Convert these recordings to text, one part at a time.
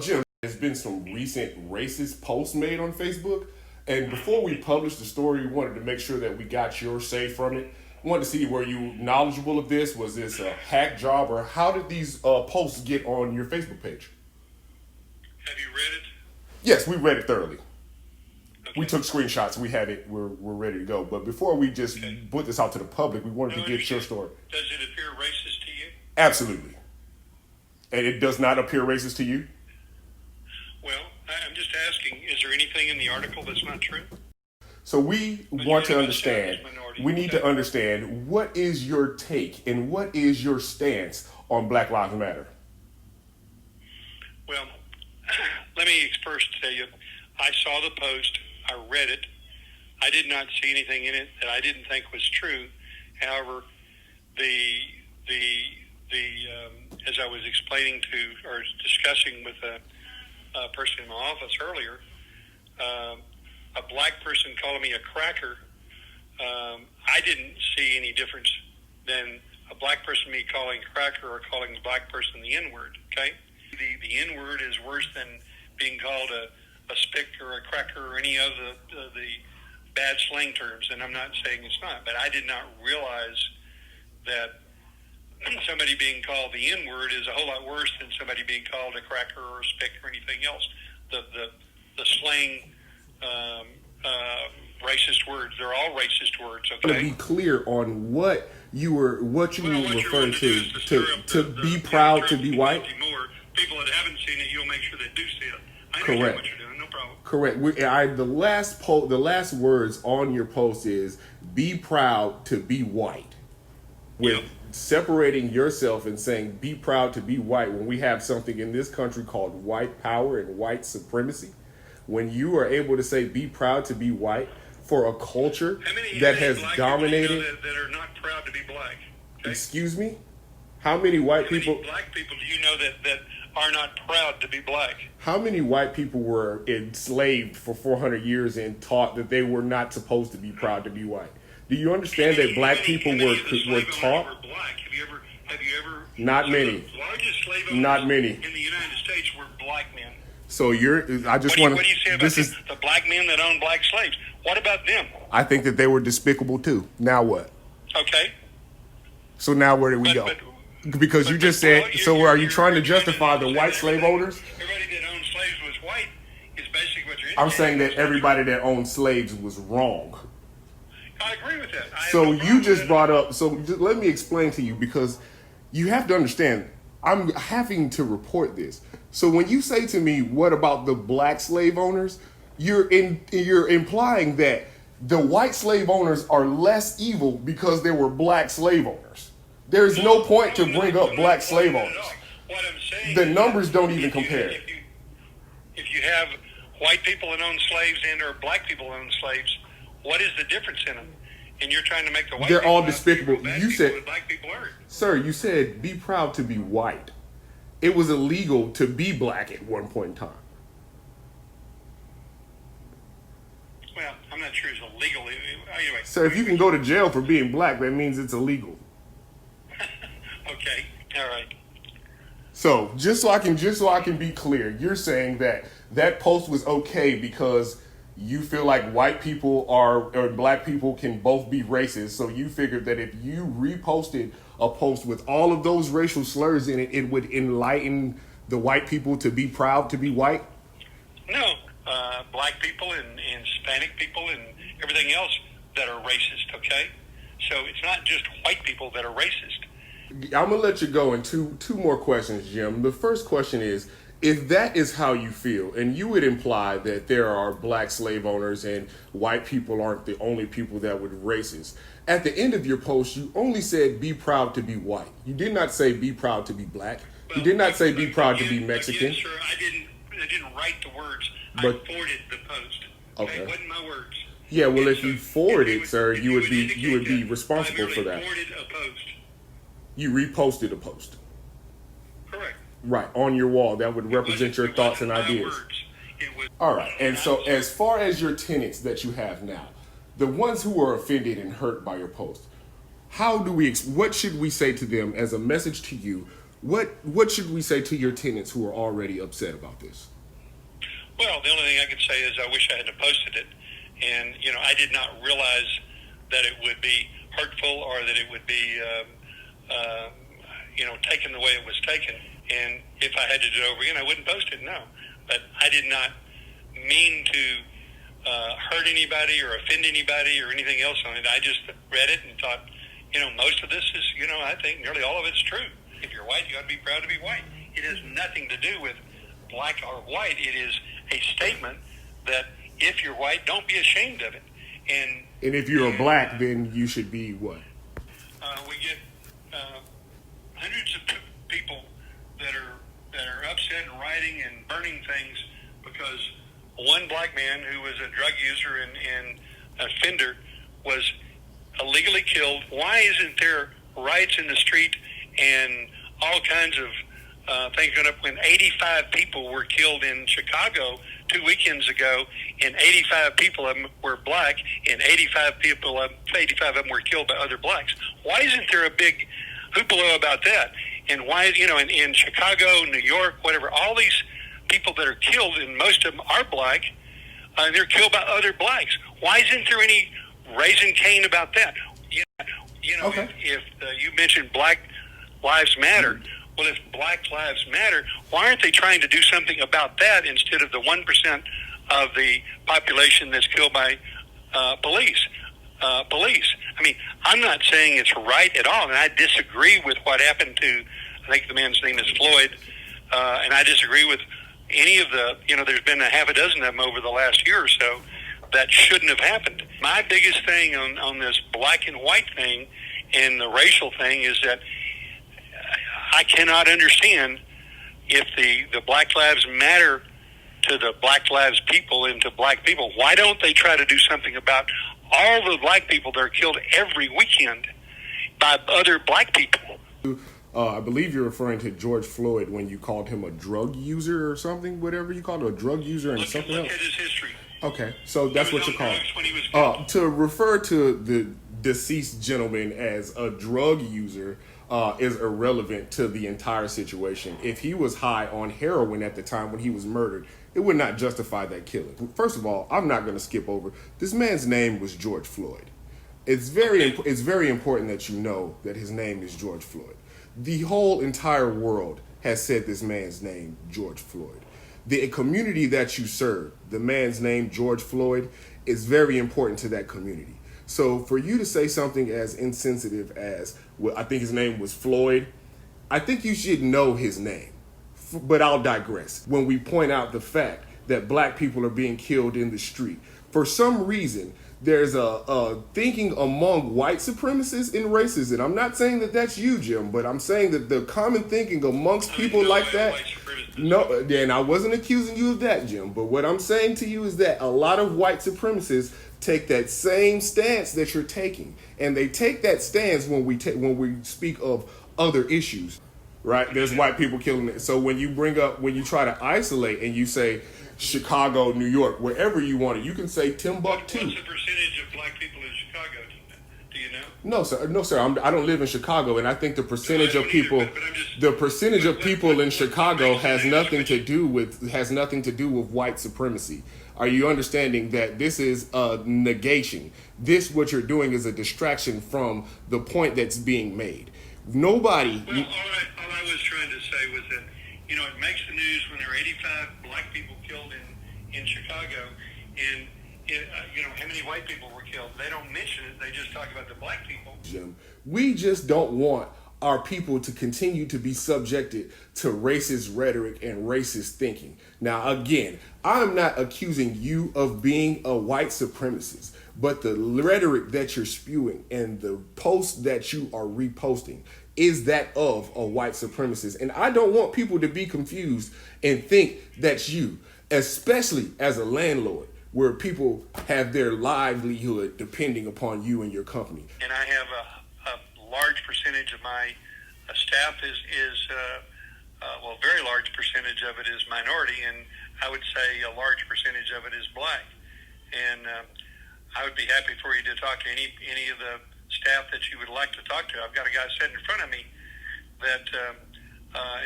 Jim, there's been some recent racist posts made on Facebook. And before we published the story, we wanted to make sure that we got your say from it. We wanted to see, were you knowledgeable of this? Was this a hack job? Or how did these posts get on your Facebook page? Have you read it? Yes, we read it thoroughly. Okay. We took screenshots. We have it. We're ready to go. But before we just put this out to the public, we wanted to get your story. Does it appear racist to you? Absolutely. And it does not appear racist to you? Well, I'm just asking, is there anything in the article that's not true? So we want to understand, we need to understand, what is your take and what is your stance on Black Lives Matter? Well, let me first tell you, I saw the post, I read it, I did not see anything in it that I didn't think was true. However, as I was explaining to or discussing with a person in my office earlier, a black person calling me a cracker, I didn't see any difference than a black person me calling a cracker or calling a black person the N-word, okay? The N-word is worse than being called a spick or a cracker or any of the bad slang terms, and I'm not saying it's not, but I did not realize that somebody being called the N-word is a whole lot worse than somebody being called a cracker or a spick or anything else. The slang racist words, they're all racist words, okay? To be clear on what you were referring to be proud to be white? More. People that haven't seen it, you'll make sure they do see it. I understand Correct. what you're doing, no problem. Correct. The last words on your post is "be proud to be white," with separating yourself and saying "be proud to be white" when we have something in this country called white power and white supremacy. When you are able to say "be proud to be white" for a culture that has dominated, that are not proud to be black. Okay? Excuse me, how many white people? Black people do you know that are not proud to be black? How many white people were enslaved for 400 years and taught that they were not supposed to be proud to be white? Do you understand that black people were taught? Were black. Have you ever? Not many. The largest slave owners Not many. in the United States were black men. So I just want to. What do you say about the black men that owned black slaves? What about them? I think that they were despicable too. Now what? Okay. So now where do we go? Because you just said. So are you trying to justify the white slave owners? Everybody that owned slaves was white. Is basically what you're. I'm saying that everybody that owned slaves was wrong. I agree with that. So you just brought up. So let me explain to you, because you have to understand. I'm having to report this. So when you say to me, "What about the black slave owners?" You're implying that the white slave owners are less evil because they were black slave owners. There's no point to bring up black slave owners. What I'm saying, the numbers don't even compare. If you have white people that own slaves and or black people that own slaves, what is the difference in them? And you're trying to make the white They're people all despicable. You said, black people aren't. Sir, you said be proud to be white. It was illegal to be black at one point in time. Well, I'm not sure it's illegal. Anyway. So if you can go to jail for being black, that means it's illegal. Okay. All right. So just so I can be clear, you're saying that post was okay because you feel like white people or black people can both be racist. So you figured that if you reposted a post with all of those racial slurs in it, it would enlighten the white people to be proud to be white? No. Black people and Hispanic people and everything else that are racist, okay? So it's not just white people that are racist. I'm going to let you go in two more questions, Jim. The first question is, if that is how you feel, and you would imply that there are black slave owners and white people aren't the only people that would be racist, at the end of your post, you only said be proud to be white. You did not say be proud to be black. You did not say be proud to be Mexican. Again, sir, I didn't write the words. I forwarded the post. Okay. It wasn't my words. Yeah, well, if you forward it, sir, you would be responsible for that. I forwarded a post. You reposted a post. Correct. Right, on your wall. That would represent your thoughts and ideas. All right, and so as far as your tenants that you have now, the ones who are offended and hurt by your post, what should we say to them as a message to you? What should we say to your tenants who are already upset about this? Well, the only thing I could say is I wish I hadn't posted it, and I did not realize that it would be hurtful or that it would be taken the way it was taken. And if I had to do it over again, I wouldn't post it. No, but I did not mean to hurt anybody or offend anybody or anything else on it. I just read it and thought, most of this is, I think nearly all of it's true. If you're white, you ought to be proud to be white. It has nothing to do with black or white. It is a statement that if you're white, don't be ashamed of it. And if you're a black, then you should be what? We get hundreds of people that are upset and writing and burning things because one black man who was a drug user and offender was illegally killed. Why isn't there riots in the street and all kinds of things going up when 85 people were killed in Chicago 2 weekends ago, and 85 people of them were black, and 85 of them were killed by other blacks? Why isn't there a big hoopla about that? And why, in Chicago, New York, whatever, all these people that are killed, and most of them are black, and they're killed by other blacks. Why isn't there any raising Cain about that? Okay. If you mentioned Black Lives Matter, well, if Black Lives Matter, why aren't they trying to do something about that instead of the 1% of the population that's killed by police? I mean, I'm not saying it's right at all, and I disagree with what happened to, I think the man's name is Floyd, and I disagree with any of the, there's been a half a dozen of them over the last year or so that shouldn't have happened. My biggest thing on this black and white thing and the racial thing is that I cannot understand if the Black Lives Matter to the Black Lives people and to black people, why don't they try to do something about all the black people that are killed every weekend by other black people? I believe you're referring to George Floyd when you called him a drug user or something, whatever you called him, a drug user and something else. Look at his history. Okay, so that's what you're calling. To refer to the deceased gentleman as a drug user is irrelevant to the entire situation. If he was high on heroin at the time when he was murdered, it would not justify that killing. First of all, I'm not going to skip over. This man's name was George Floyd. It's very important that you know that his name is George Floyd. The whole entire world has said this man's name, George Floyd. The community that you serve, the man's name, George Floyd, is very important to that community. So for you to say something as insensitive as, well, I think his name was Floyd, I think you should know his name. But I'll digress. When we point out the fact that black people are being killed in the street, for some reason, there's a thinking among white supremacists and racists, and I'm not saying that that's you, Jim, but I'm saying that the common thinking amongst people like that, no, and I wasn't accusing you of that, Jim, but what I'm saying to you is that a lot of white supremacists take that same stance that you're taking, and they take that stance when we speak of other issues, right? There's white people killing it. So when you try to isolate and you say Chicago, New York, wherever you want it, you can say Timbuktu. What's the percentage of black people in Chicago? Do you know? No, sir. I don't live in Chicago, and I think the percentage of people, in Chicago has nothing to do with white supremacy. Are you understanding that this is a negation? What you're doing is a distraction from the point that's being made. Nobody. Well, all I was trying to say was that, it makes the news when there are 85 black people killed in Chicago, and how many white people were killed. They don't mention it. They just talk about the black people. Jim, we just don't want our people to continue to be subjected to racist rhetoric and racist thinking. Now, again, I'm not accusing you of being a white supremacist, but the rhetoric that you're spewing and the posts that you are reposting is that of a white supremacist. And I don't want people to be confused and think that's you, especially as a landlord, where people have their livelihood depending upon you and your company. And I have a large percentage of my staff is very large percentage of it is minority, and I would say a large percentage of it is black. And I would be happy for you to talk to any of the staff that you would like to talk to. I've got a guy sitting in front of me that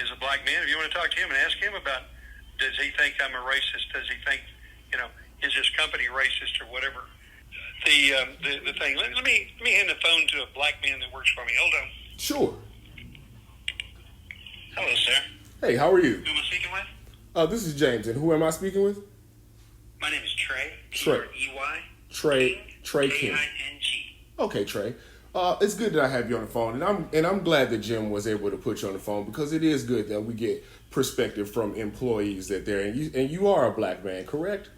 is a black man. If you want to talk to him and ask him about, does he think I'm a racist? Does he think, is his company racist or whatever? The thing. Let me hand the phone to a black man that works for me. Hold on. Sure. Hello, sir. Hey, how are you? Who am I speaking with? This is James, and who am I speaking with? My name is Trey. Trey. T-R-E-Y. Trey King. K-I-N-G. Okay, Trey. It's good that I have you on the phone, and I'm glad that Jim was able to put you on the phone, because it is good that we get perspective from employees that they're and you are a black man, correct?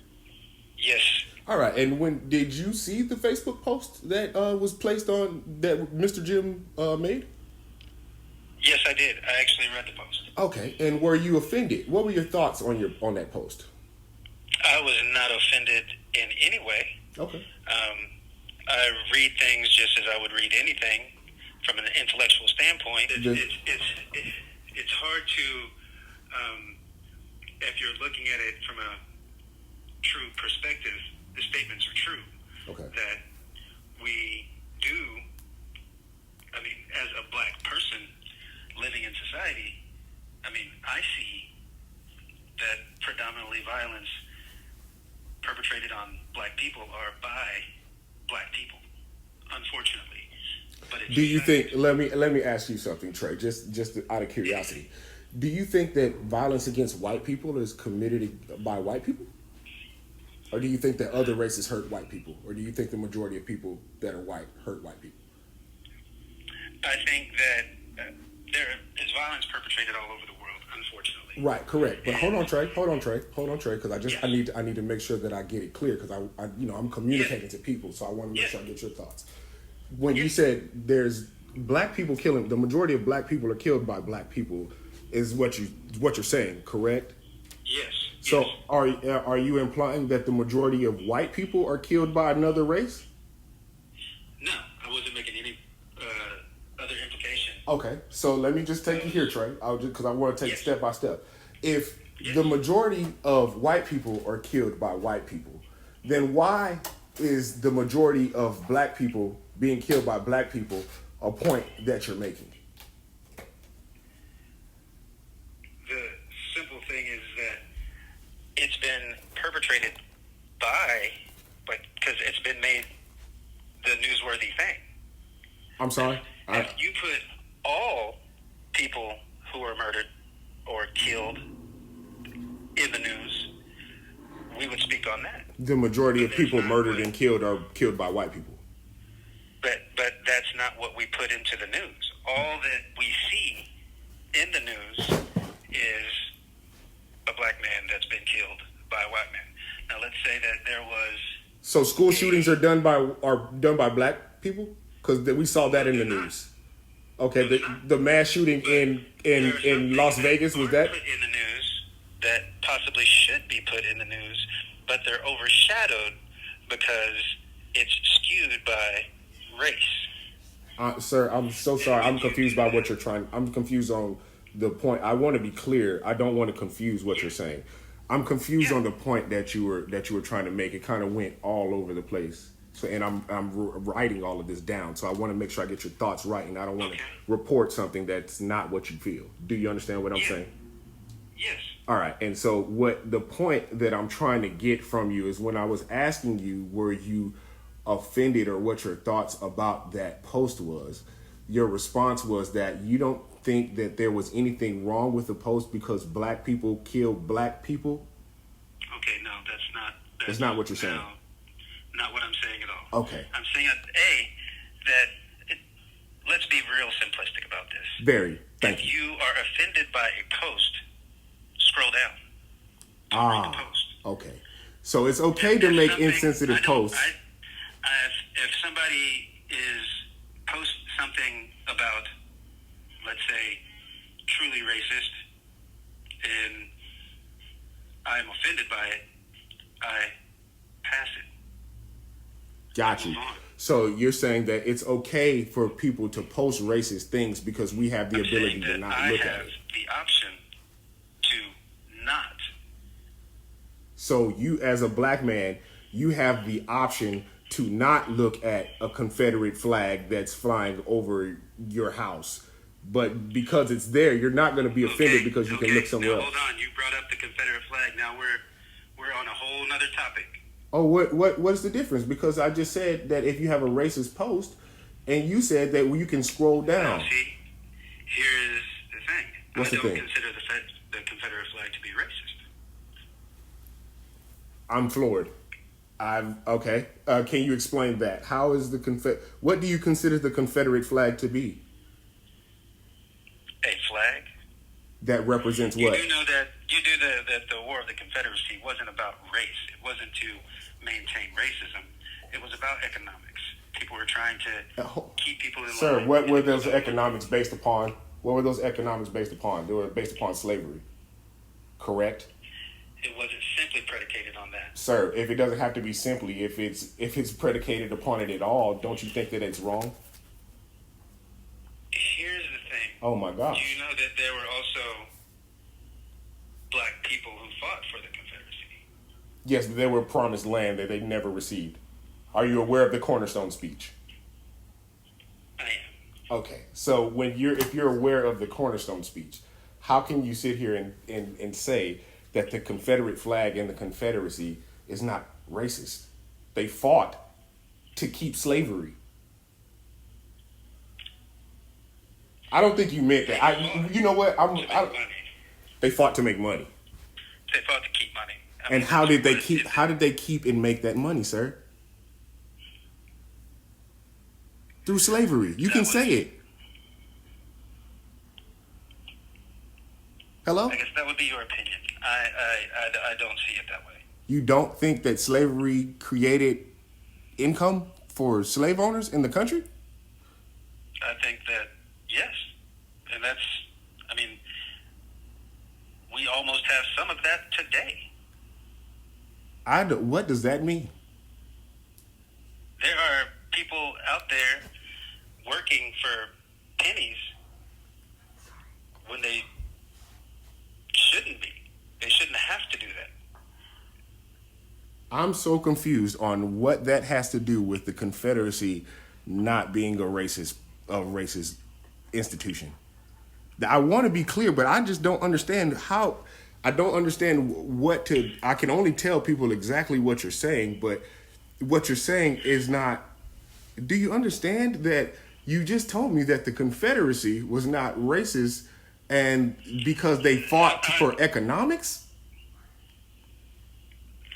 Yes. All right. And when did you see the Facebook post that was placed on that Mr. Jim made? Yes, I did. I actually read the post. Okay. And were you offended? What were your thoughts on that post? I was not offended in any way. Okay. I read things just as I would read anything from an intellectual standpoint. It's hard to, if you're looking at it from a true perspective, the statements are true. Okay. That we do, as a black person living in society, I see that predominantly violence perpetrated on black people are by black people, unfortunately. But do you think? Let me ask you something, Trey. Just out of curiosity, do you think that violence against white people is committed by white people, or do you think that other races hurt white people, or do you think the majority of people that are white hurt white people? I think that there is violence perpetrated all over the world, unfortunately. Right, correct. But hold on, Trey, because I need to make sure that I get it clear, because I'm communicating to people, so I want to make sure I get your thoughts. When you said there's black people killing, the majority of black people are killed by black people, is what you're saying, correct? Yes. So yes. Are you implying that the majority of white people are killed by another race? No, I wasn't making any other implication. Okay, so let me just take you here, Trey. Because I want to take it step by step. If the majority of white people are killed by white people, then why is the majority of black people being killed by black people a point that you're making? The simple thing is that it's been perpetrated by, because it's been made the newsworthy thing. I'm sorry? If you put all people who are murdered or killed in the news, we would speak on that. The majority of people murdered and killed are killed by white people. But that's not what we put into the news. All that we see in the news is a black man that's been killed by a white man. Now let's say that there was. So school shootings are done by black people? Because we saw that in the news. Okay, the mass shooting in Las Vegas, was that? Put in the news that possibly should be put in the news, but they're overshadowed because it's skewed by race. Sir, I'm so sorry. I'm confused by what you're trying. I'm confused on the point. I want to be clear. I don't want to confuse what you're saying. I'm confused on the point that you were trying to make. It kind of went all over the place. So, and I'm writing all of this down. So I want to make sure I get your thoughts right, and I don't want to report something that's not what you feel. Do you understand what I'm saying? Yes. All right. And so what the point that I'm trying to get from you is, when I was asking you, were you offended or what your thoughts about that post was, your response was that you don't think that there was anything wrong with the post because black people kill black people. Okay, no, that's not what you're saying. No, not what I'm saying at all. Okay. I'm saying let's be real simplistic about this. Very. Thank you. If you are offended by a post, scroll down. Read the post. Okay. So it's okay to make insensitive posts. If somebody posts something about, let's say, truly racist, and I'm offended by it, I pass it. Got you. So you're saying that it's okay for people to post racist things because we have the ability to not look at it. I have the option to not. So you, as a black man, you have the option to not look at a Confederate flag that's flying over your house But because it's there, you're not going to be offended because you can look somewhere else. Hold on. You brought up the Confederate flag. Now we're on a whole nother topic. Oh, what's the difference? Because I just said that if you have a racist post, and you said that you can scroll down. Now, see, here's the thing. What's the thing? I don't consider the Confederate flag to be racist. I'm Floyd. Okay. Can you explain that? How is what do you consider the Confederate flag to be? A flag that represents what? You do know that the War of the Confederacy wasn't about race. It wasn't to maintain racism. It was about economics. People were trying to keep people in line. Sir, what were those economics based upon? What were those economics based upon? They were based upon slavery, correct? It wasn't simply predicated on that. Sir, if it doesn't have to be simply, if it's predicated upon it at all, don't you think that it's wrong? Here's the thing. Oh my gosh. Do you know that there were also black people who fought for the Confederacy? Yes, but they were promised land that they never received. Are you aware of the Cornerstone speech? I am. Okay, so if you're aware of the Cornerstone speech, how can you sit here and say that the Confederate flag and the Confederacy is not racist? They fought to keep slavery. I don't think you meant that. You know what? They fought to make money. They fought to keep money. And how did they keep and make that money, sir? Through slavery. You can say it. Hello? I guess that would be your opinion. I don't see it that way. You don't think that slavery created income for slave owners in the country? I think that, yes. And we almost have some of that today. What does that mean? There are people out there working for pennies when they shouldn't be. They shouldn't have to do that. I'm so confused on what that has to do with the Confederacy not being a racist institution. I want to be clear, but I just don't understand how. I don't understand I can only tell people exactly what you're saying, but what you're saying is not. Do you understand that you just told me that the Confederacy was not racist and because they fought for economics?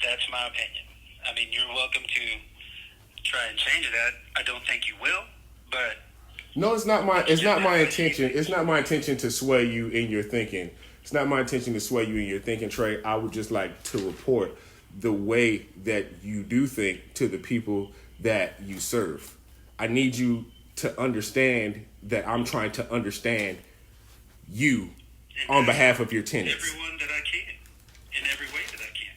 That's my opinion. You're welcome to try and change that. I don't think you will, but no, it's not my intention. It's not my intention to sway you in your thinking. It's not my intention to sway you in your thinking, Trey. I would just like to report the way that you do think to the people that you serve. I need you to understand that I'm trying to understand you on behalf of your tenants. Everyone that I can, in every way that I can.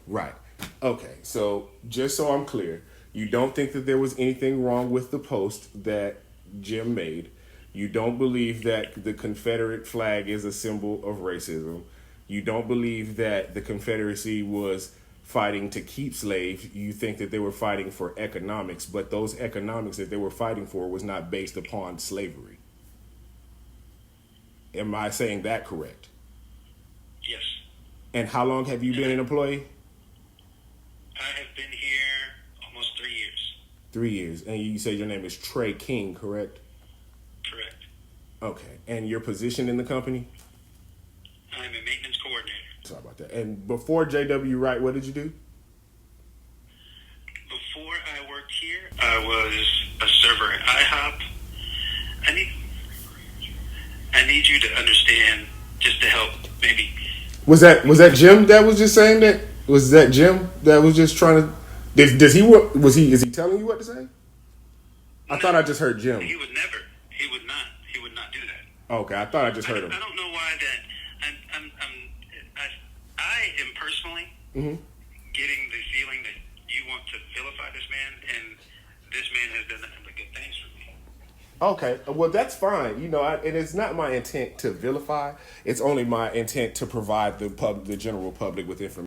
Right. Okay. So just so I'm clear, you don't think that there was anything wrong with the post that Jim made. You don't believe that the Confederate flag is a symbol of racism. You don't believe that the Confederacy was fighting to keep slaves. You think that they were fighting for economics, but those economics that they were fighting for was not based upon slavery. Am I saying that correct? Yes. And how long have you been an employee? I have been here almost 3 years. 3 years. And you say your name is Trey King, correct? Correct. Okay. And your position in the company? I'm a maintenance coordinator. Sorry about that. And before JW Wright, what did you do? Before I worked here, I was a server at IHOP. I need you to understand, just to help maybe. Was that Jim that was just saying that? Was that Jim that was just trying to? Is he telling you what to say? I thought I just heard Jim. He would not do that. Okay, I thought I just heard him. I don't know why that. I am personally getting the feeling that you want to vilify this man, and this man has done nothing but good things for me. Okay, well that's fine. And it's not my intent to vilify. It's only my intent to provide the general public with information.